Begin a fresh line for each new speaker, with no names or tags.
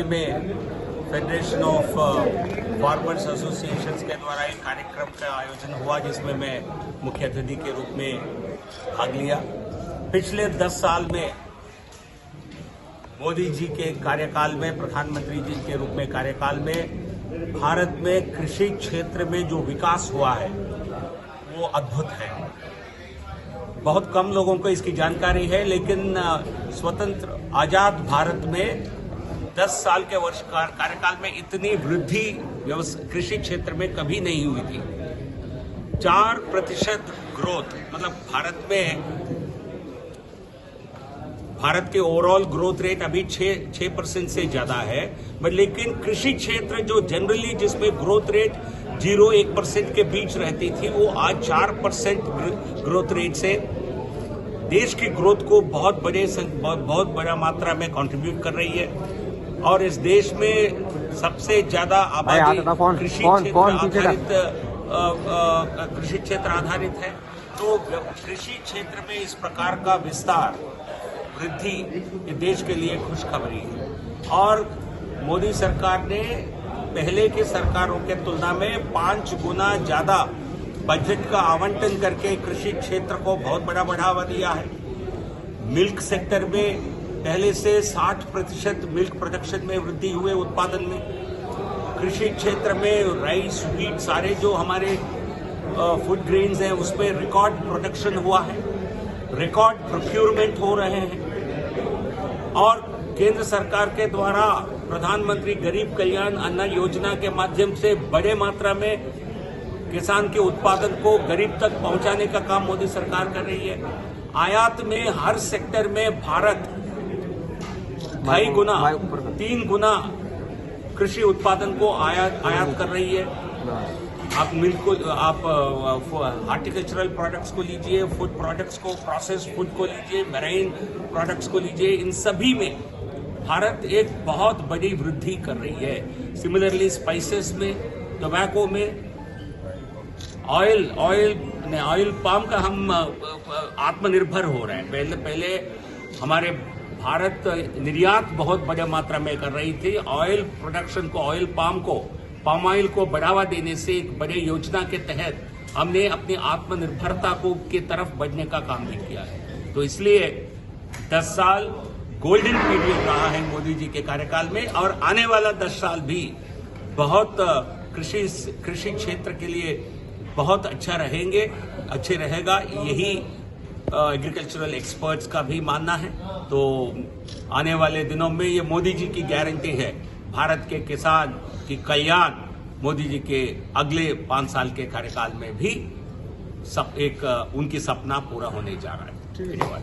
दिल्ली में federation of farmers associations के द्वारा एक कार्यक्रम का आयोजन हुआ, जिसमें मैं मुख्य अतिथि के रूप में भाग लिया। पिछले 10 साल में मोदी जी के कार्यकाल में, प्रधानमंत्री जी के रूप में कार्यकाल में भारत में कृषि क्षेत्र में जो विकास हुआ है वो अद्भुत है। बहुत कम लोगों को इसकी जानकारी है, लेकिन स्वतंत्र आजाद भारत में 10 साल के वर्ष कार्यकाल में इतनी वृद्धि कृषि क्षेत्र में कभी नहीं हुई थी। 4% ग्रोथ, मतलब भारत के ओवरऑल ग्रोथ रेट अभी 6% से ज्यादा है, लेकिन कृषि क्षेत्र जो जनरली जिसमें ग्रोथ रेट 0-1% के बीच रहती थी, वो आज 4% ग्रोथ रेट से देश की ग्रोथ को बहुत बड़ा मात्रा में कंट्रीब्यूट कर रही है। और इस देश में सबसे ज्यादा आबादी कृषि क्षेत्र आधारित है। तो कृषि क्षेत्र में इस प्रकार का विस्तार, वृद्धि ये देश के लिए खुशखबरी है। और मोदी सरकार ने पहले की सरकारों के तुलना में 5 गुना ज्यादा बजट का आवंटन करके कृषि क्षेत्र को बहुत बड़ा बढ़ावा दिया है। मिल्क सेक्टर में पहले से 60% मिल्क प्रोडक्शन में वृद्धि हुए, उत्पादन में। कृषि क्षेत्र में राइस, व्हीट, सारे जो हमारे फूड ग्रेन्स हैं उसमें रिकॉर्ड प्रोडक्शन हुआ है, रिकॉर्ड प्रोक्योरमेंट हो रहे हैं। और केंद्र सरकार के द्वारा प्रधानमंत्री गरीब कल्याण अन्न योजना के माध्यम से बड़े मात्रा में किसान के उत्पादन को गरीब तक पहुंचाने का काम मोदी सरकार कर रही है। आयात में हर सेक्टर में भारत 2.5 गुना 3 गुना कृषि उत्पादन को आयात कर रही है। आप मिल्क को, आप हार्टिकल्चरल प्रोडक्ट्स को लीजिए, फूड प्रोडक्ट्स को, प्रोसेस्ड फूड को लीजिए, मैरीन प्रोडक्ट्स को लीजिए, इन सभी में भारत एक बहुत बड़ी वृद्धि कर रही है। सिमिलरली स्पाइसेस में, टोबैको में, ऑयल पाम का हम आत्मनिर्भर हो रहे हैं। पहले हमारे भारत निर्यात बहुत बड़े मात्रा में कर रही थी। ऑयल प्रोडक्शन को, ऑयल पाम ऑयल को बढ़ावा देने से एक बड़े योजना के तहत हमने अपनी आत्मनिर्भरता की तरफ बढ़ने का काम भी किया है। तो इसलिए 10 साल गोल्डन पीरियड रहा है मोदी जी के कार्यकाल में, और आने वाला 10 साल भी बहुत कृषि क्षेत्र के लिए बहुत अच्छे रहेगा, यही एग्रीकल्चरल एक्सपर्ट्स का भी मानना है। तो आने वाले दिनों में ये मोदी जी की गारंटी है, भारत के किसान की कल्याण मोदी जी के अगले 5 साल के कार्यकाल में भी उनकी सपना पूरा होने जा रहा है। धन्यवाद।